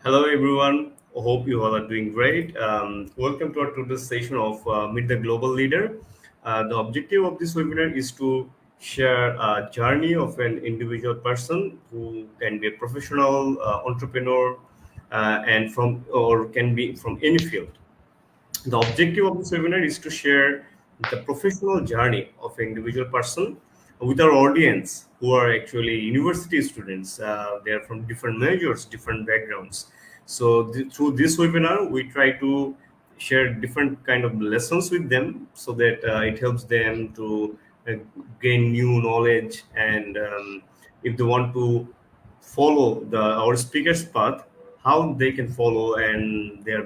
Hello, everyone. Hope you all are doing great. Welcome to our today's session of Meet the Global Leader. The objective of this webinar is to share a journey of an individual person who can be a professional entrepreneur and from or can be from any field. The objective of this webinar is to share the professional journey of an individual person with our audience who are actually university students. They are from different majors, different backgrounds. So through this webinar, we try to share different kind of lessons with them so that it helps them to uh, gain new knowledge and if they want to follow our speaker's path, how they can follow and their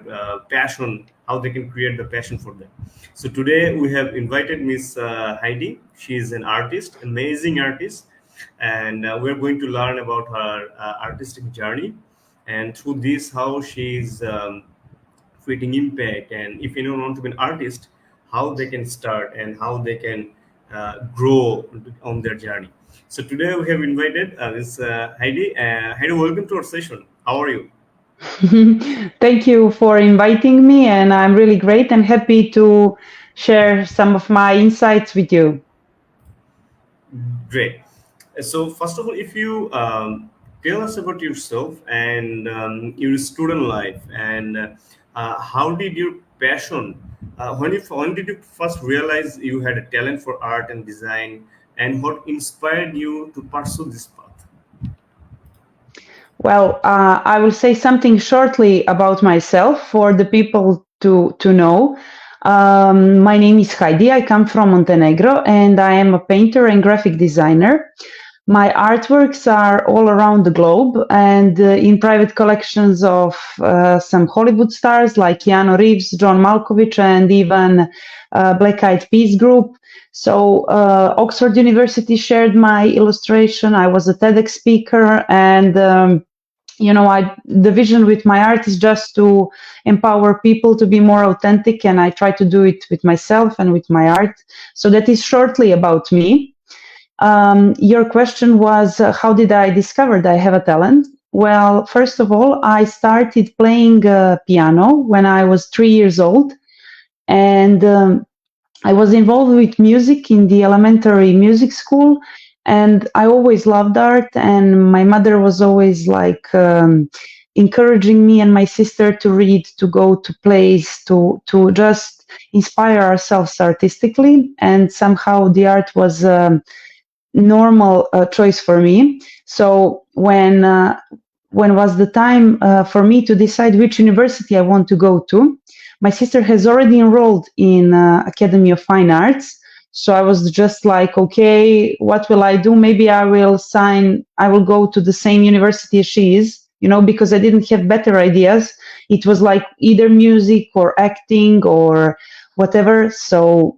passion, how they can create the passion for them. So today we have invited Miss Heidi. She is an artist, amazing artist, and we're going to learn about her artistic journey, and through this how she's creating impact, and if anyone wants to be an artist, how they can start and how they can grow on their journey. So today we have invited Ms. Heidi. Heidi, welcome to our session. How are you? Thank you for inviting me, and I'm really great and happy to share some of my insights with you. Great. So first of all, if you tell us about yourself and your student life, and how did your passion, when did you first realize you had a talent for art and design, and what inspired you to pursue this path? Well, I will say something shortly about myself for the people to know. My name is Heidi. I come from Montenegro, and I am a painter and graphic designer. My artworks are all around the globe and in private collections of some Hollywood stars like Keanu Reeves, John Malkovich, and even Black Eyed Peas group. So Oxford University shared my illustration. I was a TEDx speaker, and the vision with my art is just to empower people to be more authentic, and I try to do it with myself and with my art. So that is shortly about me. Your question was, how did I discover that I have a talent? Well, first of all, I started playing piano when I was 3 years old, and I was involved with music in the elementary music school, and I always loved art, and my mother was always like encouraging me and my sister to read, to go to plays, to just inspire ourselves artistically, and somehow the art was normal choice for me. So when was the time for me to decide which university I want to go to, my sister has already enrolled in Academy of Fine Arts. So I was just like, okay, what will I do? Maybe I will go to the same university as she is, because I didn't have better ideas. It was like either music or acting or whatever. So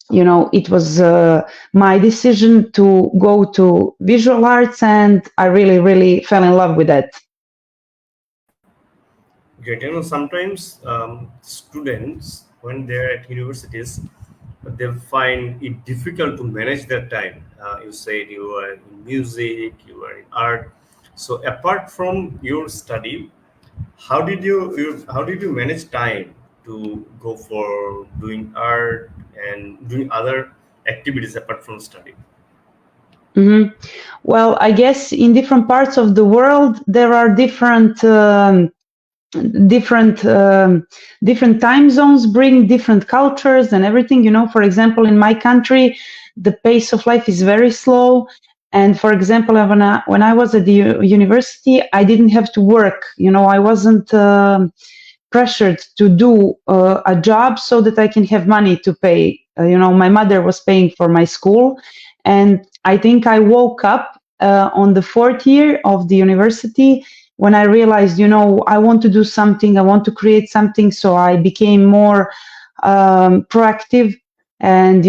it was my decision to go to visual arts, and I really, really fell in love with that. Great. Sometimes students, when they're at universities, they find it difficult to manage their time. You said you are in music, you are in art. So apart from your study, how did you manage time to go for doing art and doing other activities apart from study? Mm-hmm. Well, I guess in different parts of the world there are different time zones bring different cultures and everything. For example, in my country, the pace of life is very slow. And for example, when I was at the university, I didn't have to work. I wasn't pressured to do a job so that I can have money to pay. My mother was paying for my school. And I think I woke up on the fourth year of the university when I realized, I want to do something, I want to create something. So I became more proactive, and,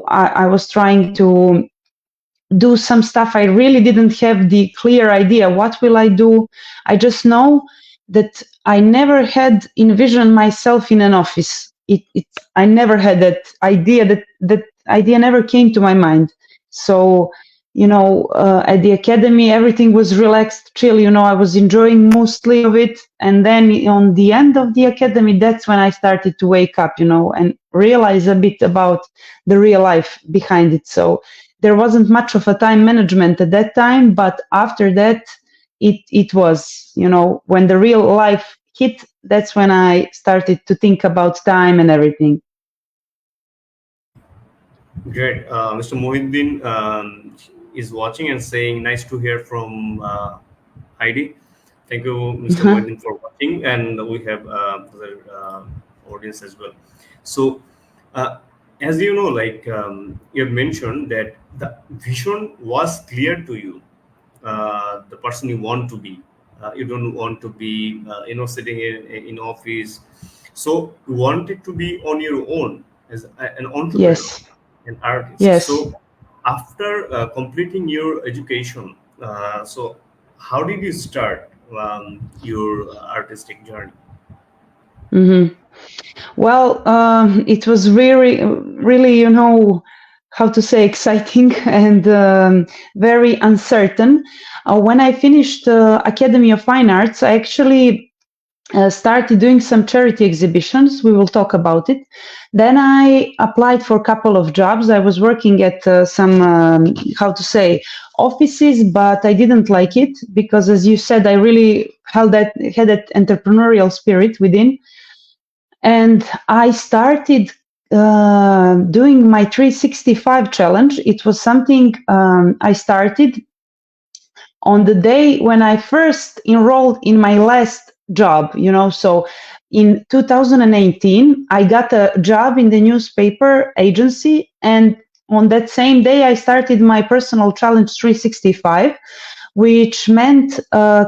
I was trying to do some stuff. I really didn't have the clear idea, what will I do? I just know that I never had envisioned myself in an office. I never had that idea, that idea never came to my mind. So at the academy, everything was relaxed, chill. I was enjoying mostly of it. And then on the end of the academy, that's when I started to wake up, and realize a bit about the real life behind it. So there wasn't much of a time management at that time, but after that, it was, when the real life hit, that's when I started to think about time and everything. Great. Mr. Mohiddin is watching and saying, nice to hear from Heidi. Thank you, Mr. Mohiddin, for watching. And we have other audience as well. So, as you know, like you have mentioned that the vision was clear to you, the person you want to be. You don't want to be, sitting in office. So you wanted to be on your own as an entrepreneur, Yes. an artist. Yes. So after completing your education, so how did you start your artistic journey? Mm-hmm. Well, it was really, really, how to say, exciting and very uncertain. When I finished Academy of Fine Arts, I actually started doing some charity exhibitions. We will talk about it. Then I applied for a couple of jobs. I was working at some, how to say, offices, but I didn't like it because, as you said, I really had that entrepreneurial spirit within. And I started doing my 365 challenge. It was something I started on the day when I first enrolled in my last job, So in 2018, I got a job in the newspaper agency. And on that same day, I started my personal challenge 365, which meant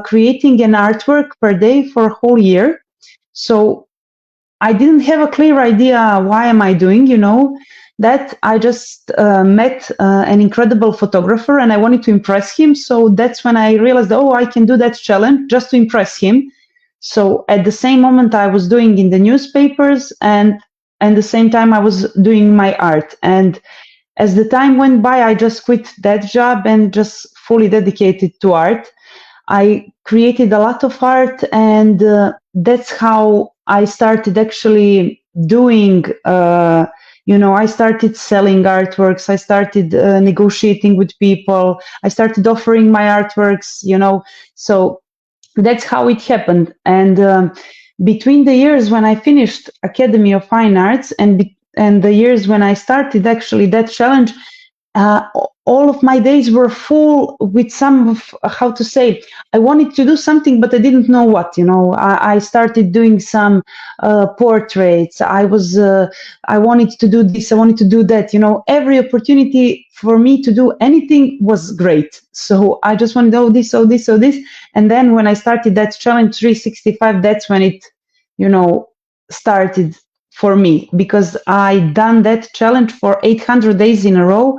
creating an artwork per day for a whole year. So I didn't have a clear idea why am I doing, that I just met an incredible photographer and I wanted to impress him. So that's when I realized, oh, I can do that challenge just to impress him. So at the same moment I was doing in the newspapers and at the same time I was doing my art. And as the time went by, I just quit that job and just fully dedicated to art. I created a lot of art, and that's how I started actually doing. I started selling artworks. I started negotiating with people. I started offering my artworks. So that's how it happened. And between the years when I finished Academy of Fine Arts and the years when I started actually that challenge, uh, all of my days were full with some of how to say I wanted to do something but I didn't know what. I started doing some portraits. I wanted to do this, I wanted to do that. Every opportunity for me to do anything was great, so I just wanted to do this, so this, so this. And then when I started that challenge 365, that's when it started for me, because I done that challenge for 800 days in a row.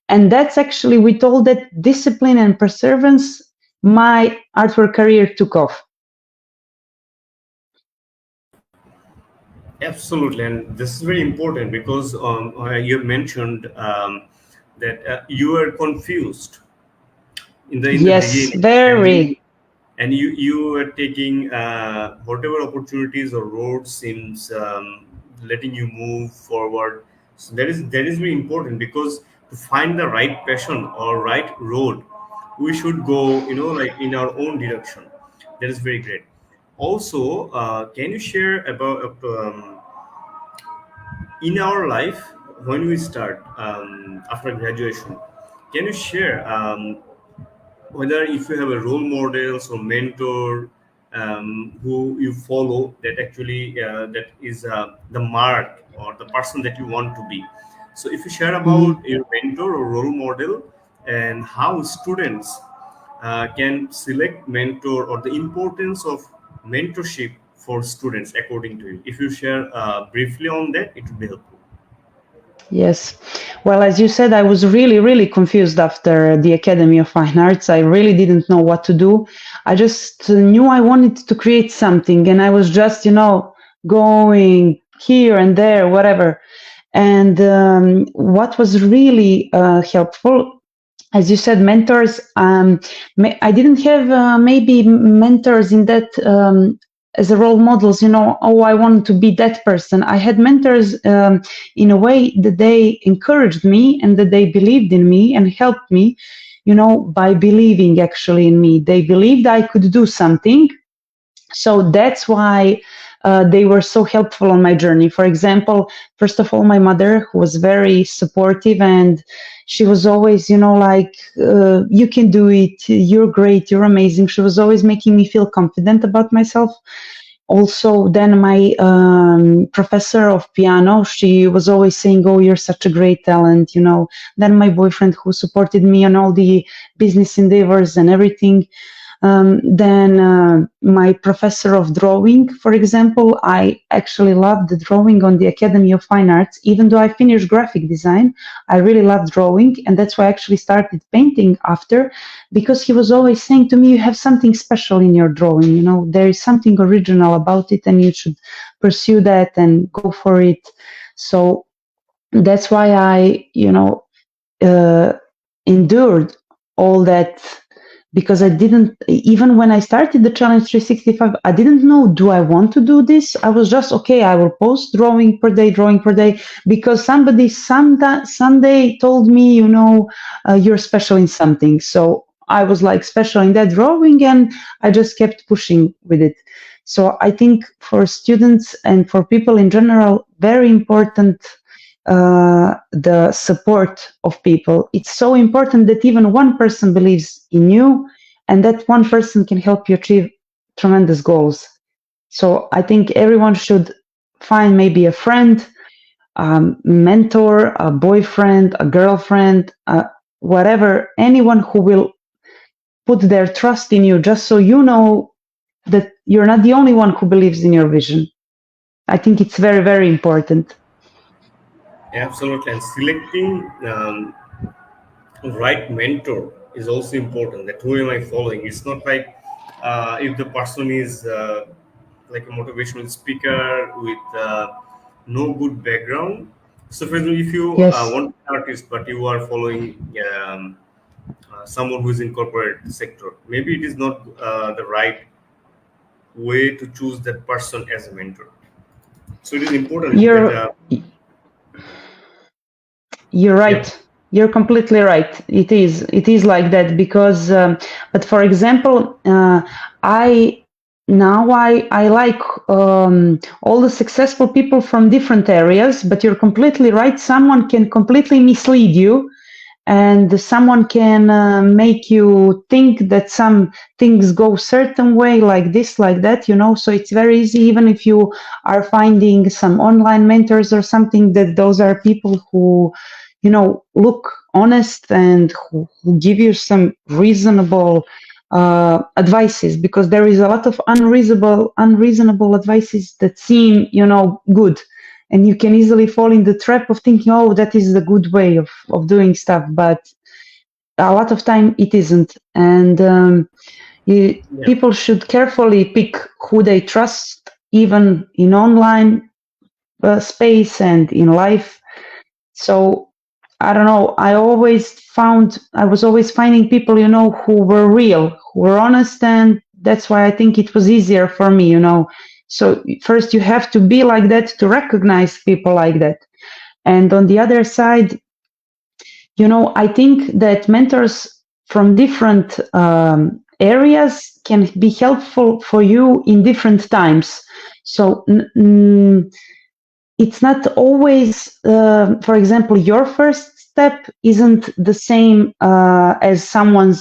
And that's actually, with all that discipline and perseverance, my artwork career took off. Absolutely, and this is very important because you mentioned that you were confused in the Yes, beginning, very. and you were taking whatever opportunities or roads seems letting you move forward. So that is very important because to find the right passion or right road, we should go like in our own direction. That is very great. Also, can you share about in our life when we start after graduation? Can you share whether if you have a role models or mentor who you follow that actually that is the mark or the person that you want to be? So if you share about Mhm. your mentor or role model and how students can select mentor or the importance of mentorship for students according to you, if you share briefly on that, it would be helpful. Yes. Well, as you said, I was really, really confused after the Academy of Fine Arts. I really didn't know what to do. I just knew I wanted to create something, and I was just, going here and there, whatever. And what was really helpful as you said, mentors. I didn't have maybe mentors in that as a role models. Oh, I want to be that person. I had mentors in a way that they encouraged me and that they believed in me and helped me. By believing actually in me, they believed I could do something. So that's why they were so helpful on my journey. For example, first of all, my mother, who was very supportive, and she was always, like, you can do it, you're great, you're amazing. She was always making me feel confident about myself. Also, then my professor of piano, she was always saying, oh, you're such a great talent. Then my boyfriend, who supported me on all the business endeavors and everything. Then my professor of drawing, for example, I actually loved the drawing on the Academy of Fine Arts. Even though I finished graphic design, I really loved drawing, and that's why I actually started painting after, because he was always saying to me, you have something special in your drawing, there is something original about it, and you should pursue that and go for it. So that's why I, endured all that, because I didn't, even when I started the Challenge 365, I didn't know, do I want to do this? I was just, okay, I will post drawing per day, because somebody someday told me, you're special in something. So I was like special in that drawing, and I just kept pushing with it. So I think for students and for people in general, very important the support of people. It's so important that even one person believes in you, and that one person can help you achieve tremendous goals. So I think everyone should find maybe a friend, mentor, a boyfriend, a girlfriend, whatever, anyone who will put their trust in you, just so you know that you're not the only one who believes in your vision. I think it's very, very important. Absolutely, and selecting right mentor is also important. That who am I following? It's not like if the person is like a motivational speaker with no good background. So, for example, if you Yes. want to be an artist, but you are following someone who is in corporate sector, maybe it is not the right way to choose that person as a mentor. So it is important that You're You're yeah. right. You're completely right. It is like that, because, but for example, I like all the successful people from different areas. But you're completely right. Someone can completely mislead you, and someone can make you think that some things go certain way, like this, like that. So it's very easy, even if you are finding some online mentors or something, that those are people who look honest, and who give you some reasonable advices, because there is a lot of unreasonable advices that seem good, and you can easily fall in the trap of thinking, oh, that is the good way of doing stuff, but a lot of time it isn't. And Yeah. people should carefully pick who they trust, even in online space and in life. So I don't know. I was always finding people, who were real, who were honest, and that's why I think it was easier for me. So first you have to be like that to recognize people like that, and on the other side, I think that mentors from different areas can be helpful for you in different times. So it's not always, for example, your first step isn't the same as someone's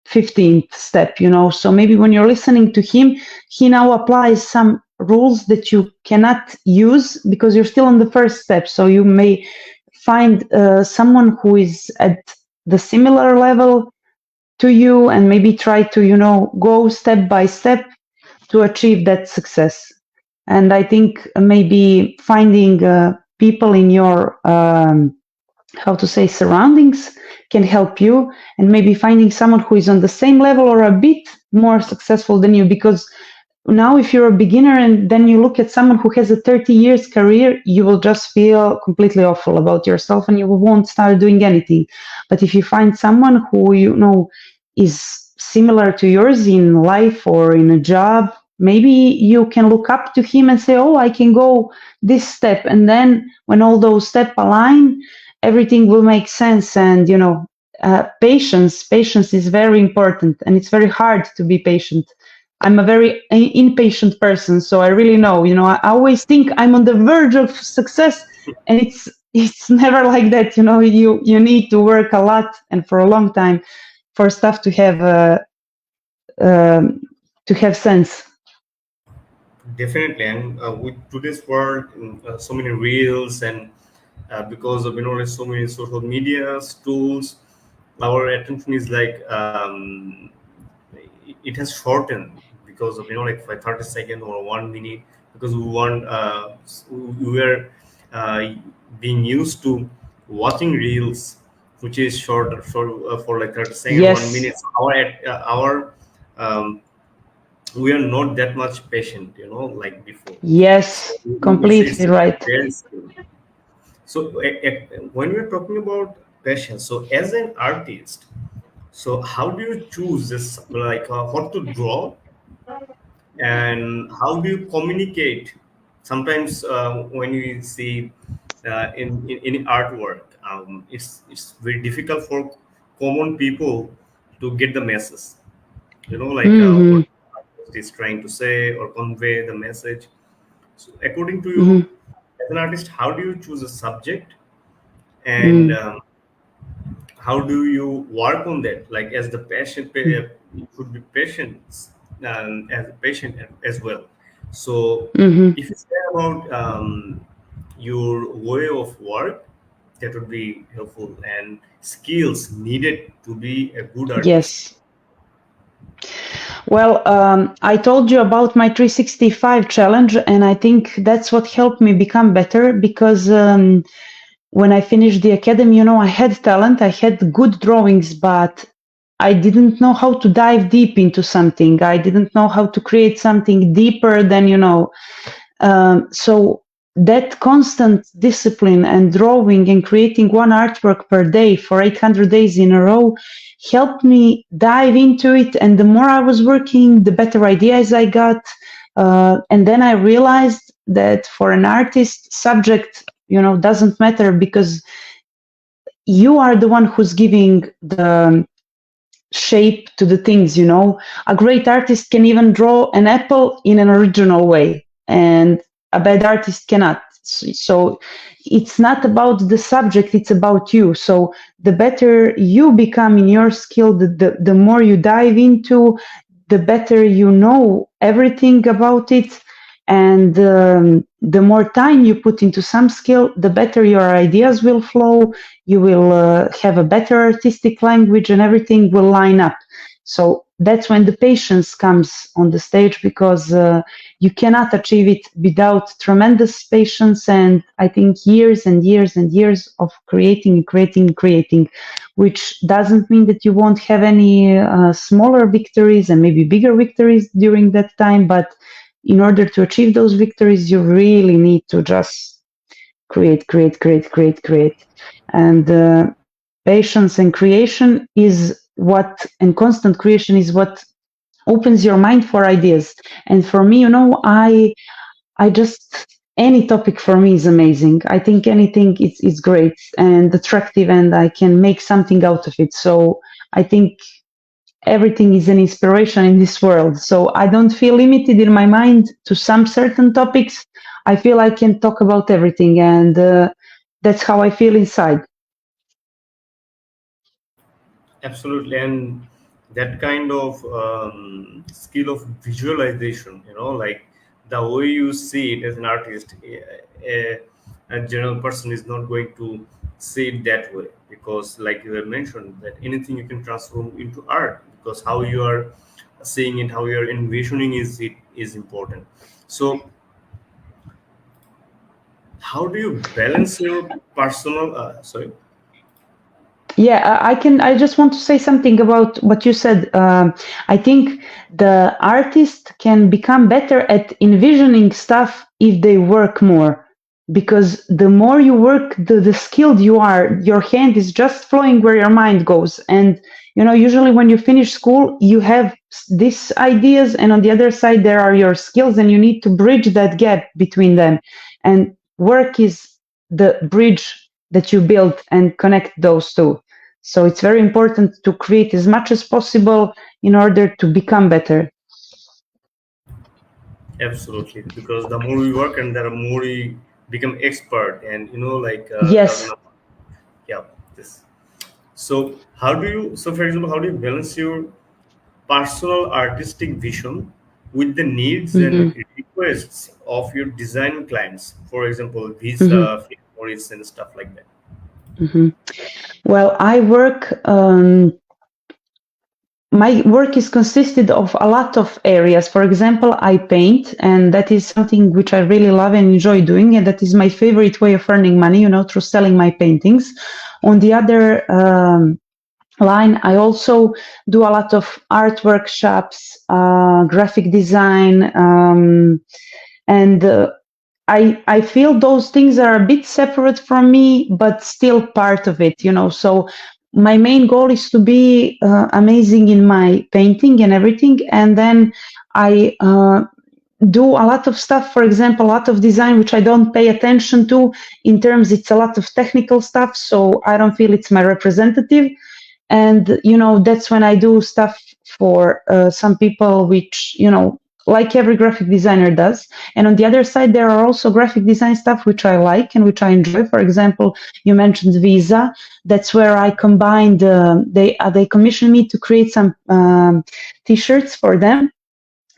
15th step, So maybe when you're listening to him, he now applies some rules that you cannot use because you're still on the first step. So you may find someone who is at the similar level to you, and maybe try to, go step by step to achieve that success. And I think maybe finding people in your how to say surroundings can help you, and maybe finding someone who is on the same level or a bit more successful than you, because now if you're a beginner and then you look at someone who has a 30 years career, you will just feel completely awful about yourself and you won't start doing anything. But if you find someone who is similar to yours in life or in a job, maybe you can look up to him and say, oh, I can go this step. And then when all those steps align, everything will make sense. And patience is very important, and it's very hard to be patient. I'm a very impatient person, so I really know. I always think I'm on the verge of success, and it's never like that. You need to work a lot and for a long time for stuff to have sense. Definitely, and with today's world, so many reels and because of like so many social media tools, our attention is like it has shortened because of like for 30 seconds or 1 minute, because we were uh, being used to watching reels which is for like 30 seconds, one Yes, minute. Our we are not that much patient, like before. So yes, it's completely right. very skilled. So when we're talking about passion, so as an artist, so how do you choose this, like what to draw, and how do you communicate? Sometimes when you see in artwork, it's very difficult for common people to get the message. Like Hmm. what artist is trying to say or convey the message. So according to Hmm. you, as an artist, how do you choose a subject, and Hmm. how do you work on that? Like as the patient, you should be patient, as a patient as well. So Hmm. if you say about your way of work, that would be helpful, and skills needed to be a good artist. Yes. Well, I told you about my 365 challenge, and I think that's what helped me become better because when I finished the academy, I had talent, I had good drawings, but I didn't know how to dive deep into something. I didn't know how to create something deeper than, so that constant discipline and drawing and creating one artwork per day for 800 days in a row helped me dive into it. And the more I was working, the better ideas I got. And then I realized that for an artist, subject, doesn't matter because you are the one who's giving the shape to the things. A great artist can even draw an apple in an original way, and a bad artist cannot. So it's not about the subject, it's about you. So the better you become in your skill, the more you dive into, the better you know everything about it. And the more time you put into some skill, the better your ideas will flow. You will have a better artistic language and everything will line up. So that's when the patience comes on the stage, because you cannot achieve it without tremendous patience, and I think years and years and years of creating, which doesn't mean that you won't have any smaller victories and maybe bigger victories during that time. But in order to achieve those victories, you really need to just create. And patience and creation is what, and constant creation is what opens your mind for ideas. And for me, I just, any topic for me is amazing. I think anything is great and attractive, and I can make something out of it. So I think everything is an inspiration in this world. So I don't feel limited in my mind to some certain topics. I feel I can talk about everything, and that's how I feel inside. Absolutely, and that kind of skill of visualization, like the way you see it as an artist, a general person is not going to see it that way, because, like you have mentioned, that anything you can transform into art, because how you are seeing it, how you are envisioning is important. So, how do you balance your personal? Sorry. Yeah, I just want to say something about what you said. I think the artist can become better at envisioning stuff if they work more. Because the more you work, the skilled you are, your hand is just flowing where your mind goes. And, usually when you finish school, you have these ideas, and on the other side, there are your skills, and you need to bridge that gap between them. And work is the bridge that you build and connect those two. So it's very important to create as much as possible in order to become better. Absolutely, because the more we work and the more we become expert, and talking Yes. about, yeah, this. So how do you? So for example, how do you balance your personal artistic vision with the needs Hmm. and requests of your design clients? For example, Hmm. visa, audits, and stuff like that. Hmm. Well, my work is consisted of a lot of areas. For example, I paint, and that is something which I really love and enjoy doing, and that is my favorite way of earning money, through selling my paintings. On the other line, I also do a lot of art workshops, graphic design, and I feel those things are a bit separate from me, but still part of it. So my main goal is to be amazing in my painting and everything, and then I do a lot of stuff. For example, a lot of design which I don't pay attention to. In terms, it's a lot of technical stuff, so I don't feel it's my representative. And that's when I do stuff for some people, which like every graphic designer does. And on the other side, there are also graphic design stuff which I like and which I enjoy. For example, you mentioned Visa. That's where I combined. They commissioned me to create some t-shirts for them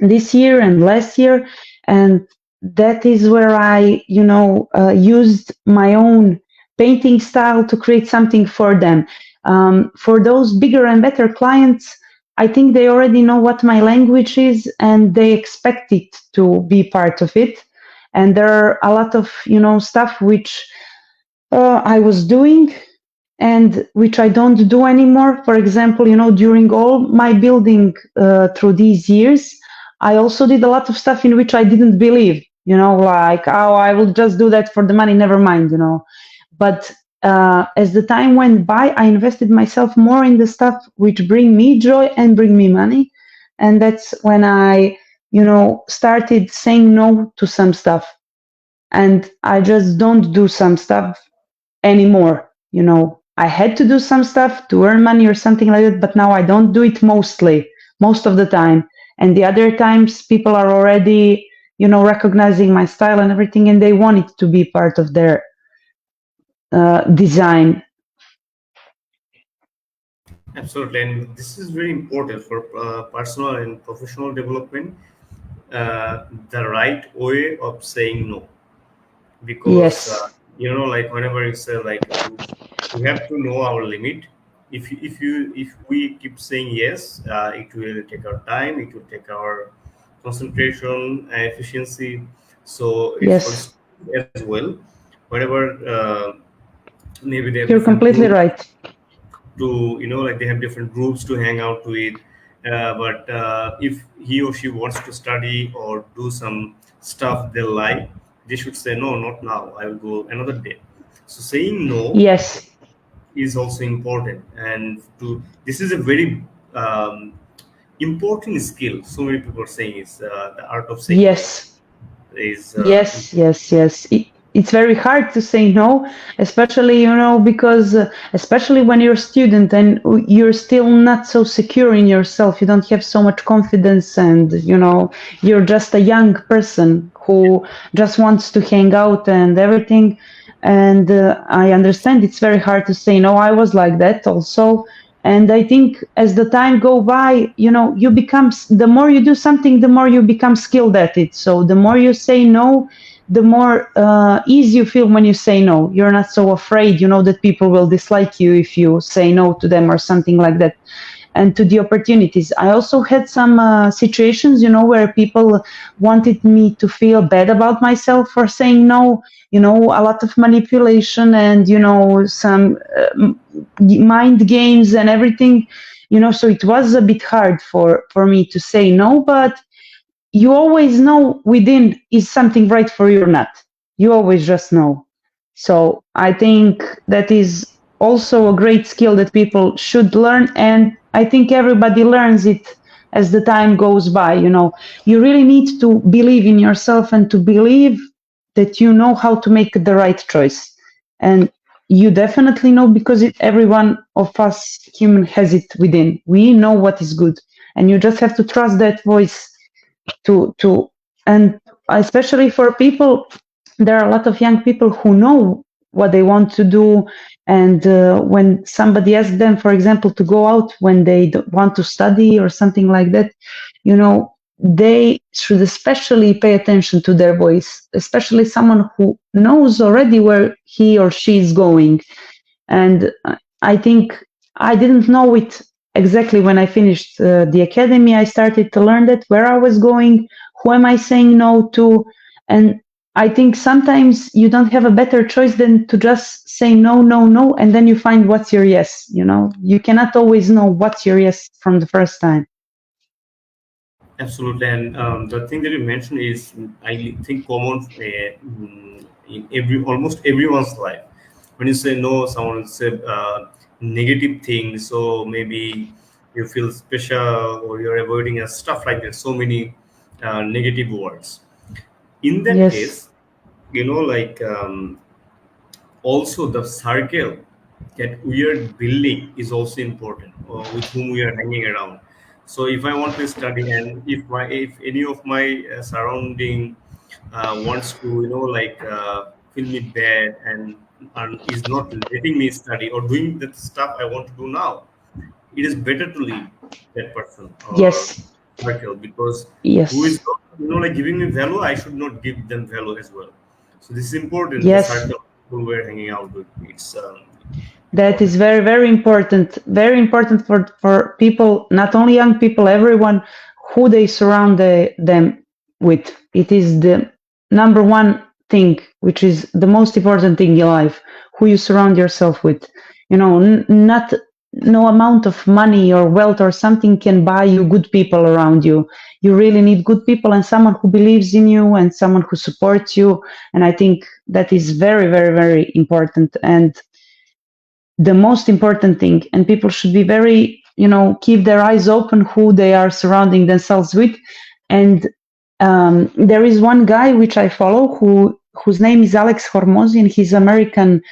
this year and last year, and that is where I used my own painting style to create something for them. For those bigger and better clients, I think they already know what my language is, and they expect it to be part of it. And there are a lot of stuff which I was doing and which I don't do anymore. For example, during all my building through these years, I also did a lot of stuff in which I didn't believe, like, oh, I will just do that for the money, never mind. But as the time went by, I invested myself more in the stuff which bring me joy and bring me money. And that's when I, started saying no to some stuff. And I just don't do some stuff anymore. I had to do some stuff to earn money or something like that, but now I don't do it most of the time. And the other times, people are already, recognizing my style and everything, and they want it to be part of their design. Absolutely, and this is very important for personal and professional development. The right way of saying no, because Yes, like whenever you say like we have to know our limit. If we keep saying yes, it will take our time, it will take our concentration and efficiency. So it's for yes, students as well. Whenever maybe they have you're different completely groups right. to like they have different groups to hang out with, but if he or she wants to study or do some stuff they like, they should say no, not now, I will go another day. So saying no Yes, is also important, and to this is a very important skill. So many people are saying is the art of saying no yes. is Yes, yes, yes. It's very hard to say no, especially, because especially when you're a student and you're still not so secure in yourself, you don't have so much confidence, and, you're just a young person who just wants to hang out and everything. And I understand it's very hard to say no. I was like that also. And I think as the time go by, you become, the more you do something, the more you become skilled at it. So the more you say no, the more easy you feel when you say no. You're not so afraid, that people will dislike you if you say no to them or something like that. and to the opportunities. I also had some situations, where people wanted me to feel bad about myself for saying no, a lot of manipulation and, some mind games and everything, so it was a bit hard for me to say no, but you always know within is something right for you or not. You always just know. So I think that is also a great skill that people should learn. And I think everybody learns it as the time goes by. You really need to believe in yourself and to believe that you know how to make the right choice. And you definitely know, because every one of us human has it within. We know what is good. And you just have to trust that voice to and especially for people, there are a lot of young people who know what they want to do, and when somebody asks them, for example, to go out when they want to study or something like that, they should especially pay attention to their voice, especially someone who knows already where he or she is going. And I think I didn't know it exactly when I finished the academy. I started to learn that where I was going, who am I saying no to, and I think sometimes you don't have a better choice than to just say no, no, no, and then you find what's your yes. You cannot always know what's your yes from the first time. Absolutely, and the thing that you mentioned is, I think, common in almost everyone's life. When you say no, someone will say negative things, so maybe you feel special or you're avoiding and stuff like that. So many negative words. In that Yes, case, like also the circle that we are building is also important, with whom we are hanging around. So if I want to study, and if any of my surrounding wants to like feel me bad, and is not letting me study or doing that stuff I want to do now, it is better to leave that person or yes, circle, because who is yes, not like giving me value, I should not give them value as well. So this is important, the yes. circle of people we're hanging out with. It's That is important. very, very important for people, not only young people, everyone who they surround them with. It is the number one thing, which is the most important thing in life, who you surround yourself with. Not no amount of money or wealth or something can buy you good people around you. You really need good people and someone who believes in you and someone who supports you. And I think that is very, very, very important. And the most important thing, and people should be very, keep their eyes open who they are surrounding themselves with. And there is one guy which I follow whose name is Alex Hormozy, and he's American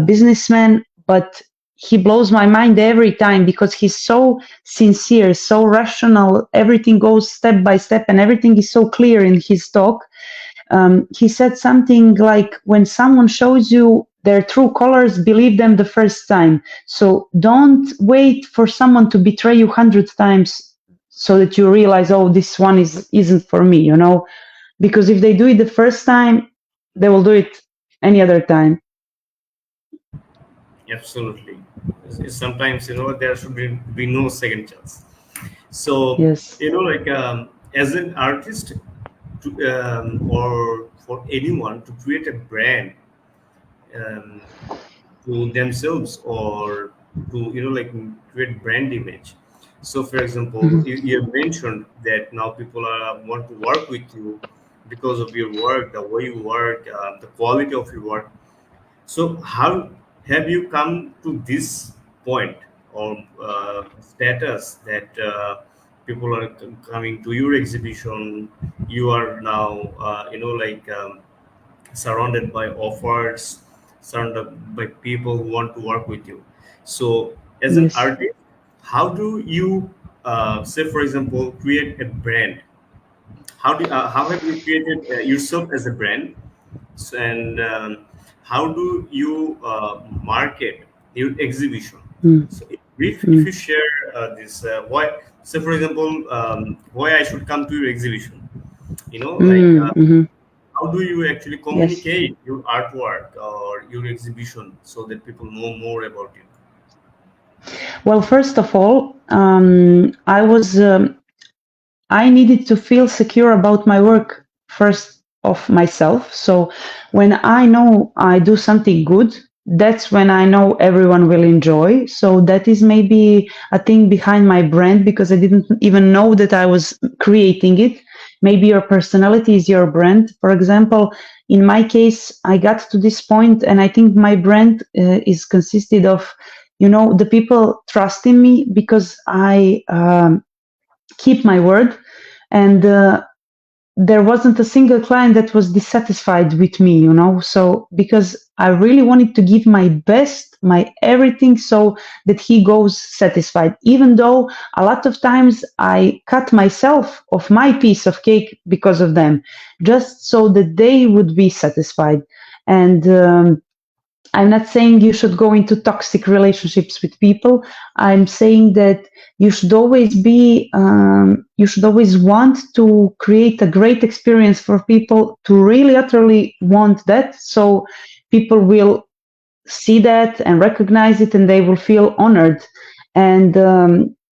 businessman, but he blows my mind every time because he's so sincere, so rational. Everything goes step by step and everything is so clear in his talk. He said something like, when someone shows you their true colors, believe them the first time. So don't wait for someone to betray you 100 times so that you realize, oh, this one isn't for me, because if they do it the first time, they will do it any other time. Absolutely. Sometimes there should be no second chance. So Yes, like as an artist, or for anyone to create a brand um, to themselves, or to like create brand image. So for example, mhm, you mentioned that now people want to work with you because of your work, the way you work, the quality of your work. So how have you come to this point or status that people are coming to your exhibition? You are now like surrounded by offers, surrounded by people who want to work with you. So as an yes, artist, how do you say, for example, create a brand? How have you created yourself as a brand? And how do you market your exhibition? mm, So if mm, you share this, why, say for example, why I should come to your exhibition, like mhm, how do you actually yes. communicate your artwork or your exhibition so that people know more about it? Well, first of all, I needed to feel secure about my work first of myself. So when I know I do something good, that's when I know everyone will enjoy. So that is maybe a thing behind my brand because I didn't even know that I was creating it. Maybe your personality is your brand. For example, in my case, I got to this point, and I think my brand is consisted of, the people trust in me because I keep my word, and there wasn't a single client that was dissatisfied with me, so because I really wanted to give my best, my everything, so that he goes satisfied, even though a lot of times I cut myself of my piece of cake because of them, just so that they would be satisfied. And I'm not saying you should go into toxic relationships with people. I'm saying that you should always want to create a great experience for people, to really utterly want that. So people will see that and recognize it, and they will feel honored. And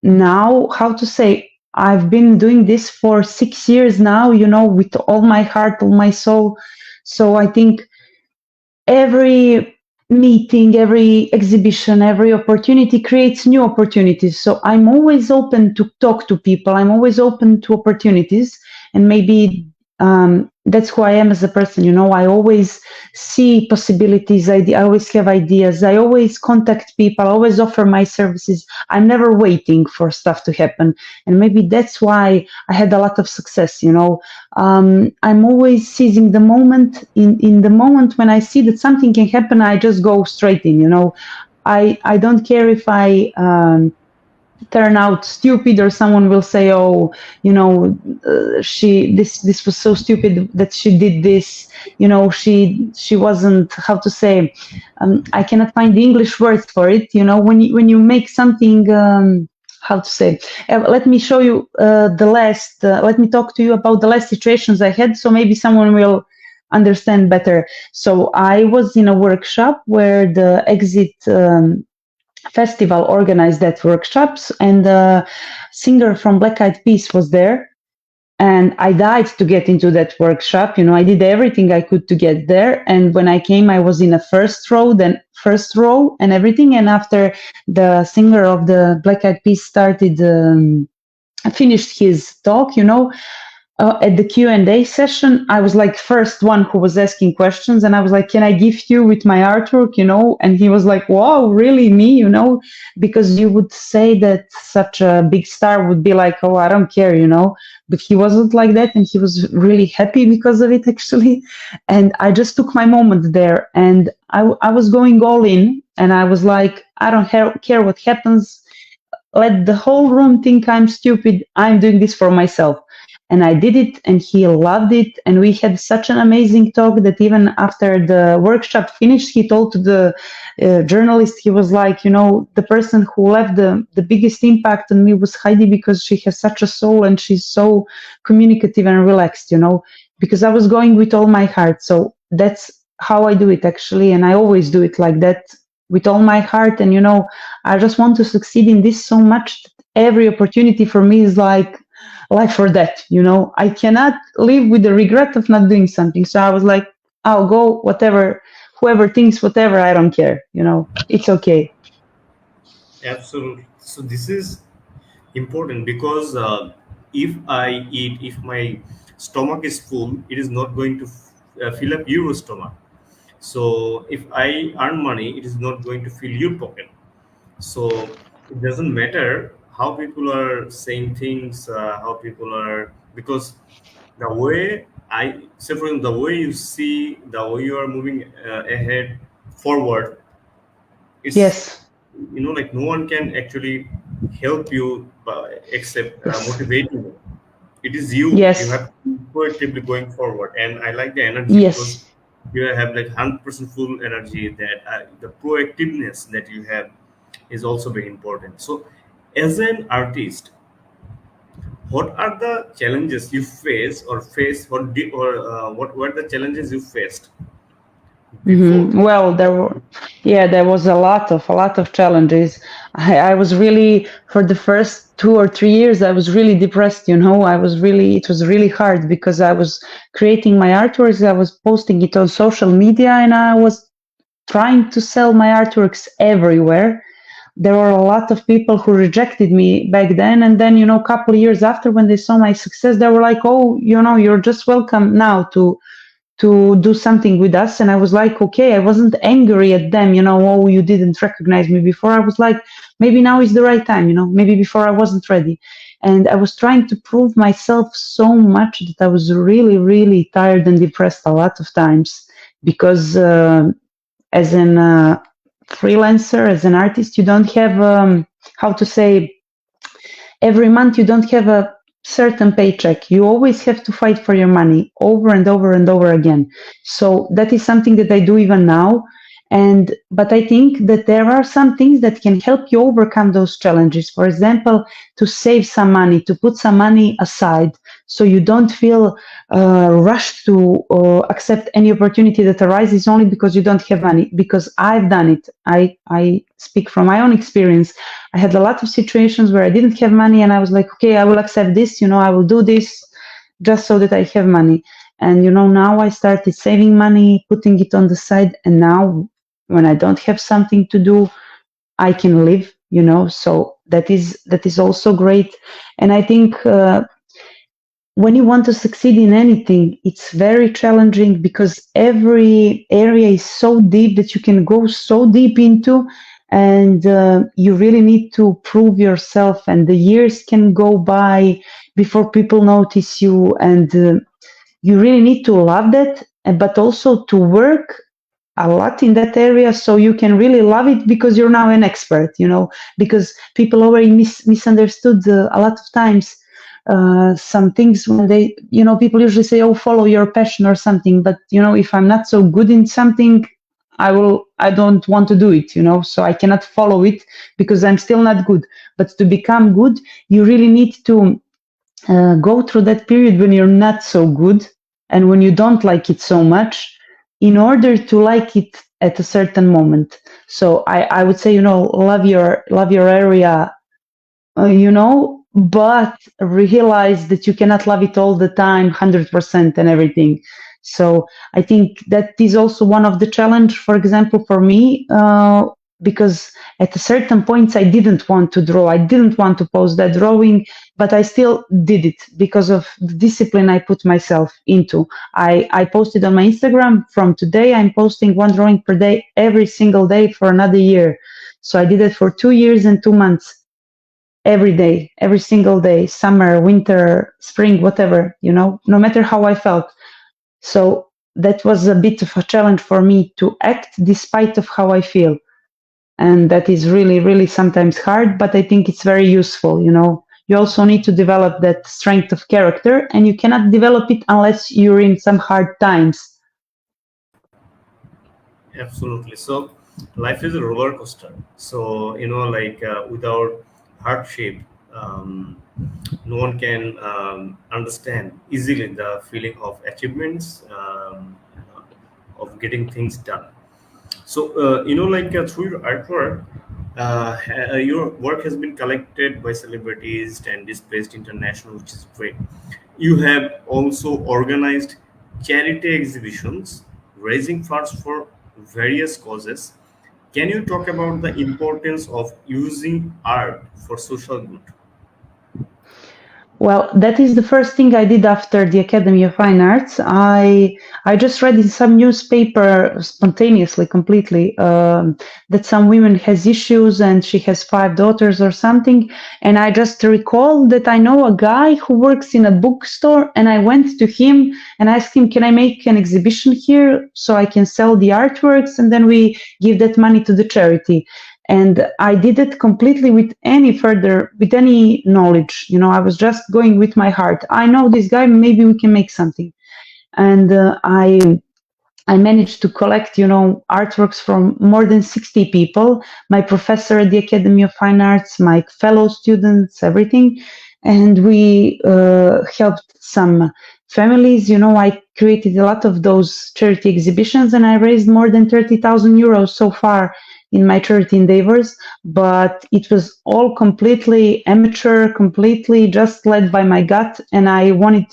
now, how to say, I've been doing this for 6 years now, with all my heart, all my soul. So I think every meeting, every exhibition, every opportunity creates new opportunities. So I'm always open to talk to people. I'm always open to opportunities. And maybe that's who I am as a person. I always see possibilities. I always have ideas. I always contact people. I always offer my services. I'm never waiting for stuff to happen. And maybe that's why I had a lot of success. I'm always seizing the moment. In the moment when I see that something can happen, I just go straight in. I don't care if I turn out stupid, or someone will say, oh, this was so stupid that she did this. She wasn't, how to say, I cannot find the English words for it. When you make something, how to say, let me show you let me talk to you about the last situations I had, so maybe someone will understand better. So I was in a workshop where the Exit festival organized that workshops, and the singer from Black Eyed Peas was there, and I died to get into that workshop. I did everything I could to get there, and when I came, I was in a first row and everything. And after the singer of the Black Eyed Peas finished his talk, at the Q&A session, I was like first one who was asking questions, and I was like, can I gift you with my artwork, and he was like, wow, really, me, because you would say that such a big star would be like, oh, I don't care, but he wasn't like that, and he was really happy because of it, actually. And I just took my moment there, and I was going all in, and I was like, I don't care what happens. Let the whole room think I'm stupid. I'm doing this for myself. And I did it, and he loved it. And we had such an amazing talk that even after the workshop finished, he told to the journalist, he was like, the person who left the biggest impact on me was Heidi, because she has such a soul and she's so communicative and relaxed, because I was going with all my heart. So that's how I do it, actually. And I always do it like that, with all my heart. And, I just want to succeed in this so much that every opportunity for me is like life or death. I cannot live with the regret of not doing something. So I was like, I'll go, whatever, whoever thinks whatever, I don't care. It's okay. Absolutely. So this is important because if my stomach is full, it is not going to fill up your stomach. So if I earn money, it is not going to fill your pocket. So it doesn't matter how people are saying things, how people are, because the way I say, for example, the way you see, the way you are moving ahead forward, it's, Yes. like no one can actually help you except Yes. motivating you. It is you Yes. have to be proactively going forward. And I like the energy because Yes. you have like 100% full energy, that the proactiveness that you have is also very important. So as an artist, what are the challenges you face, or what were the challenges you faced before? Well, there was a lot of challenges. I was really, for the first 2 or 3 years, I was really depressed. It was really hard because I was creating my artworks, I was posting it on social media, and I was trying to sell my artworks everywhere. There were a lot of people who rejected me back then, and then a couple of years after, when they saw my success, they were like, "Oh, you're just welcome now to do something with us." And I was like, okay, I wasn't angry at them, "Oh, you didn't recognize me before." I was like, maybe now is the right time, maybe before I wasn't ready. And I was trying to prove myself so much that I was really, really tired and depressed a lot of times, because as an freelancer, as an artist, you don't have, how to say, every month you don't have a certain paycheck. You always have to fight for your money over and over and over again. So that is something that I do even now. But I think that there are some things that can help you overcome those challenges. For example, to save some money, to put some money aside, so you don't feel rushed to accept any opportunity that arises only because you don't have money. Because I've done it. I speak from my own experience. I had a lot of situations where I didn't have money, and I was like, okay, I will accept this, I will do this just so that I have money. And now I started saving money, putting it on the side, and now when I don't have something to do, I can live, so that is also great. And I think when you want to succeed in anything, it's very challenging, because every area is so deep that you can go so deep into, and you really need to prove yourself, and the years can go by before people notice you, and you really need to love that, but also to work a lot in that area, so you can really love it, because you're now an expert, because people already misunderstood a lot of times some things, when they, people usually say, "Oh, follow your passion," or something. But if I'm not so good in something, I don't want to do it, so I cannot follow it, because I'm still not good. But to become good, you really need to go through that period when you're not so good, and when you don't like it so much, in order to like it at a certain moment. So I would say, love your area, but realize that you cannot love it all the time, 100% and everything. So I think that is also one of the challenge, for example, for me, because at a certain points I didn't want to draw, I didn't want to post that drawing, but I still did it because of the discipline I put myself into. I posted on my Instagram, from today I'm posting one drawing per day, every single day, for another year. So I did it for 2 years and 2 months, every day, every single day, summer, winter, spring, whatever, no matter how I felt. So that was a bit of a challenge for me, to act despite of how I feel. And that is really, really sometimes hard, but I think it's very useful. You also need to develop that strength of character, and you cannot develop it unless you're in some hard times. Absolutely. So life is a roller coaster. So without hardship, no one can understand easily the feeling of achievements, of getting things done. So through your artwork, your work has been collected by celebrities and displayed international, which is great. You have also organized charity exhibitions, raising funds for various causes. Can you talk about the importance of using art for social good? Well, that is the first thing I did after the Academy of Fine Arts. I just read in some newspaper, spontaneously, completely, that some woman has issues and she has 5 daughters or something. And I just recall that I know a guy who works in a bookstore, and I went to him and asked him, "Can I make an exhibition here so I can sell the artworks, and then we give that money to the charity?" And I did it completely with any knowledge. I was just going with my heart. I know this guy, maybe we can make something. And I managed to collect, artworks from more than 60 people, my professor at the Academy of Fine Arts, my fellow students, everything. And we helped some families. I created a lot of those charity exhibitions, and I raised more than 30,000 euros so far in my charity endeavors. But it was all completely amateur, completely just led by my gut. And I wanted,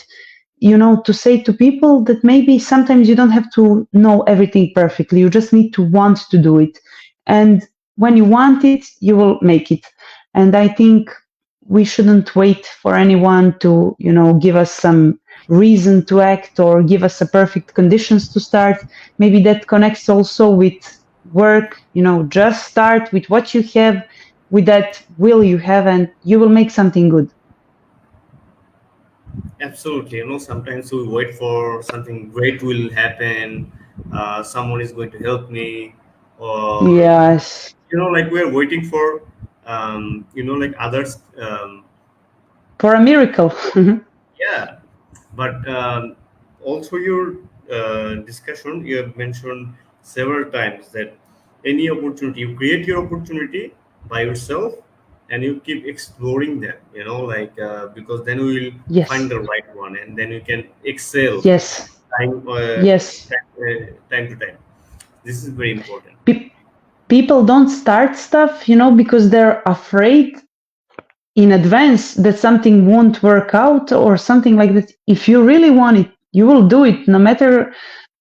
to say to people that maybe sometimes you don't have to know everything perfectly. You just need to want to do it. And when you want it, you will make it. And I think we shouldn't wait for anyone to, give us some reason to act or give us a perfect conditions to start. Maybe that connects also with work. Just start with what you have, with that will you have, and you will make something good. Absolutely. Sometimes we wait for something great will happen. Someone is going to help me, or Yes, like we're waiting for, like others. for a miracle. Yeah, but also your discussion, you have mentioned several times that any opportunity, you create your opportunity by yourself, and you keep exploring them. Like because then we will find Yes, the right one, and then you can excel yes, time yes. time to time. This is very important. Pe- People don't start stuff, because they're afraid in advance that something won't work out or something like that. If you really want it, you will do it no matter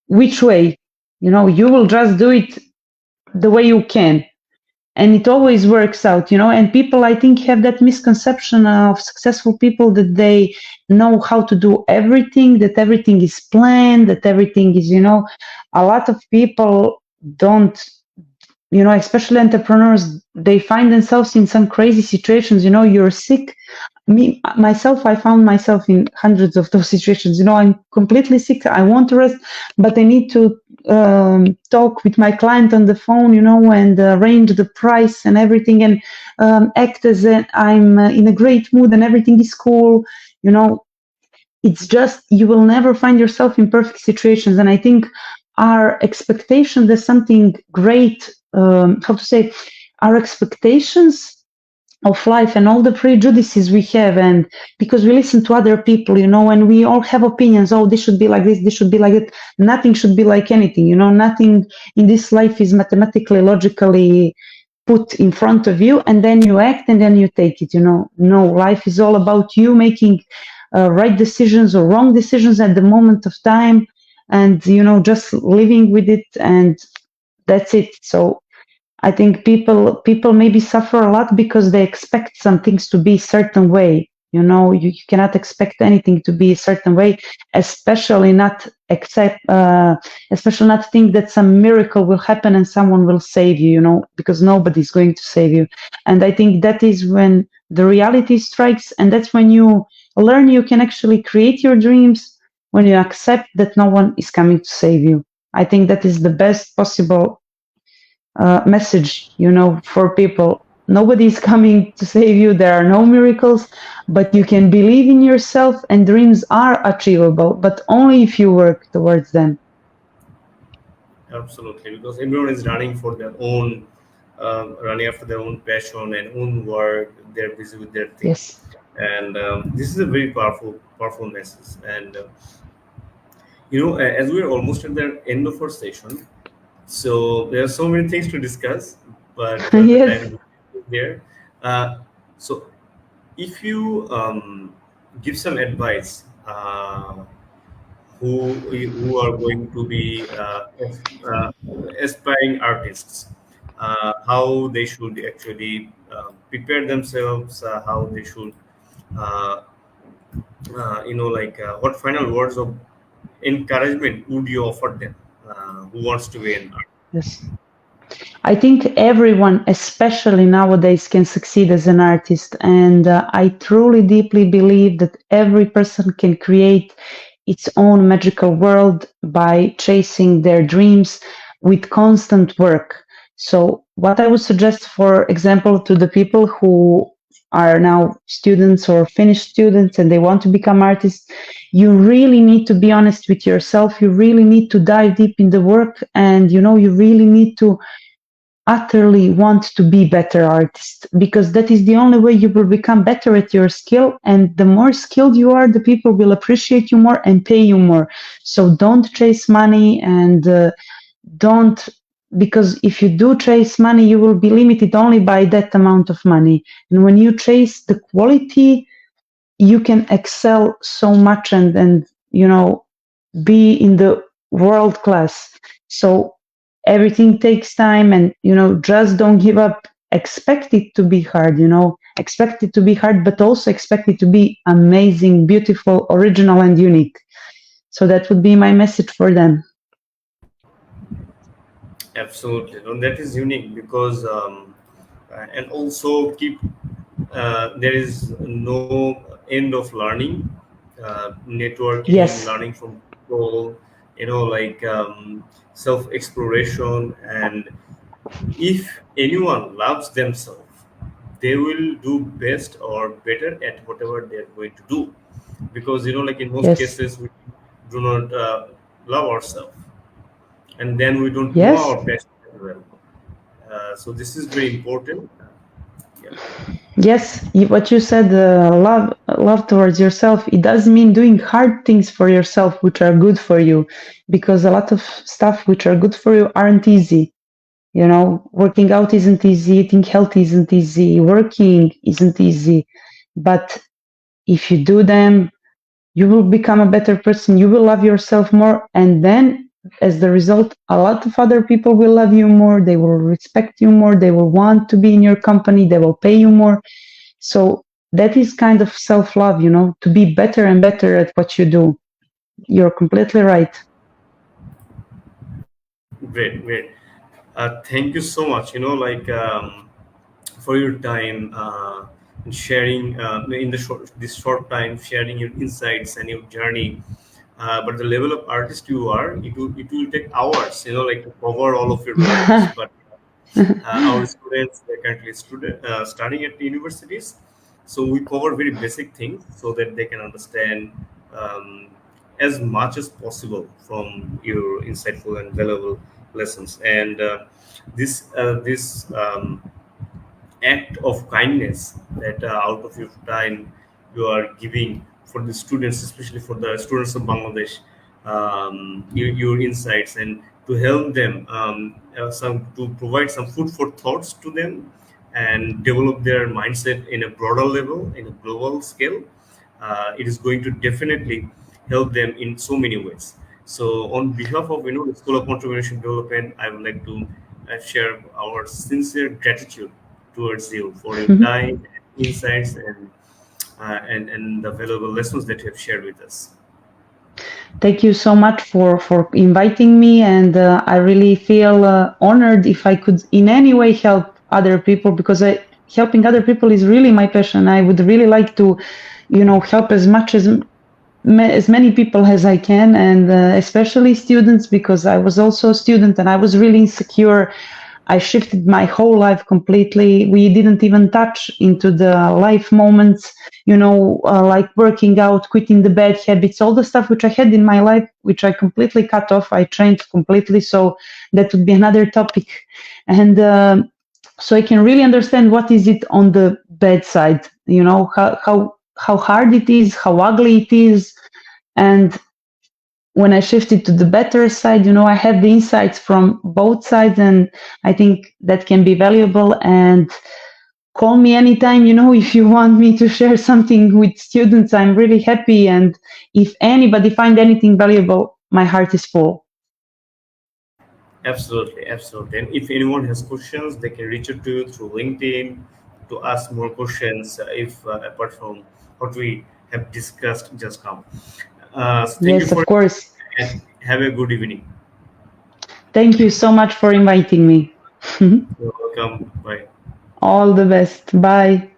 which way. You will just do it the way you can. And it always works out. And people, I think, have that misconception of successful people that they know how to do everything, that everything is planned, that everything is, a lot of people don't, especially entrepreneurs, they find themselves in some crazy situations. You're sick. Me myself, I found myself in hundreds of those situations. I'm completely sick. I want to rest, but I need to talk with my client on the phone, and arrange the price and everything, and act as I'm in a great mood and everything is cool. You know, it's just you will never find yourself in perfect situations. And I think our expectation that something great, how to say, our expectations of life and all the prejudices we have, and because we listen to other people, and we all have opinions. Oh, this should be like this should be like that. Nothing should be like anything. Nothing in this life is mathematically, logically put in front of you, and then you act and then you take it. No, life is all about you making right decisions or wrong decisions at the moment of time, and just living with it, and that's it. So I think people maybe suffer a lot because they expect some things to be a certain way. You cannot expect anything to be a certain way, especially not especially not think that some miracle will happen and someone will save you. Because nobody's going to save you. And I think that is when the reality strikes, and that's when you learn you can actually create your dreams, when you accept that no one is coming to save you. I think that is the best possible message, for people. Nobody is coming to save you. There are no miracles, but you can believe in yourself, and dreams are achievable, but only if you work towards them. Absolutely, because everyone is running for their own, running after their own passion and own work. They're busy with their thing, Yes. and this is a very powerful message. And as we're almost at the end of our session, so there are so many things to discuss, but the Yes. time is there. Uh, so if you give some advice, who are going to be uh, aspiring artists, how they should actually prepare themselves, how they should, uh, what final words of encouragement would you offer them, who wants to be an artist? Yes. I think everyone, especially nowadays, can succeed as an artist. And I truly, deeply believe that every person can create its own magical world by chasing their dreams with constant work. So, what I would suggest, for example, to the people who are now students or finished students and they want to become artists, you really need to be honest with yourself. You really need to dive deep in the work, and you really need to utterly want to be better artist, because that is the only way you will become better at your skill, and the more skilled you are, the people will appreciate you more and pay you more. So don't chase money, and don't, because if you do chase money, you will be limited only by that amount of money. And when you chase the quality, you can excel so much, and be in the world class. So everything takes time, and just don't give up. Expect it to be hard, expect it to be hard, but also expect it to be amazing, beautiful, original, and unique. So that would be my message for them. Absolutely. No, that is unique because, and also keep, there is no end of learning, networking, Yes, learning from people, like self exploration. And if anyone loves themselves, they will do best or better at whatever they're going to do. Because, like in most yes, cases, we do not love ourselves, and then we don't know yes. our best as well. So this is very important. Yeah, Yes, what you said, love towards yourself, it does mean doing hard things for yourself, which are good for you, because a lot of stuff which are good for you aren't easy. Working out isn't easy, eating healthy isn't easy, working isn't easy. But if you do them, you will become a better person, you will love yourself more, and then as the result, a lot of other people will love you more, they will respect you more, they will want to be in your company, they will pay you more. So that is kind of self-love, to be better and better at what you do. You're completely right. great, great. Thank you so much. For your time, and sharing in this short time, sharing your insights and your journey. But the level of artist you are, it will take hours, like to cover all of your knowledge. But our students, they're currently studying at universities, so we cover very basic things so that they can understand um, as much as possible from your insightful and valuable lessons. And this act of kindness that out of your time you are giving for the students, especially for the students of Bangladesh, your insights, and to help them, some to provide some food for thoughts to them and develop their mindset in a broader level, in a global scale. It is going to definitely help them in so many ways. So, on behalf of the School of Entrepreneurship Development, I would like to share our sincere gratitude towards you for your time, insights, and the valuable lessons that you have shared with us. Thank you so much for inviting me, and I really feel honored if I could in any way help other people, because helping other people is really my passion. I would really like to, help as much as many people as I can, and especially students, because I was also a student and I was really insecure. I shifted my whole life completely. We didn't even touch into the life moments, like working out, quitting the bad habits, all the stuff which I had in my life, which I completely cut off. I changed completely. So that would be another topic. And so I can really understand what is it on the bad side, how hard it is, how ugly it is. And when I shifted to the better side, I have the insights from both sides, and I think that can be valuable. And call me anytime, if you want me to share something with students, I'm really happy. And if anybody find anything valuable, my heart is full. Absolutely, absolutely. And if anyone has questions, they can reach out to you through LinkedIn to ask more questions, if apart from what we have discussed just now. So thank you Yes, of for, course. and have a good evening. Thank you so much for inviting me. You're welcome. Bye. All the best. Bye.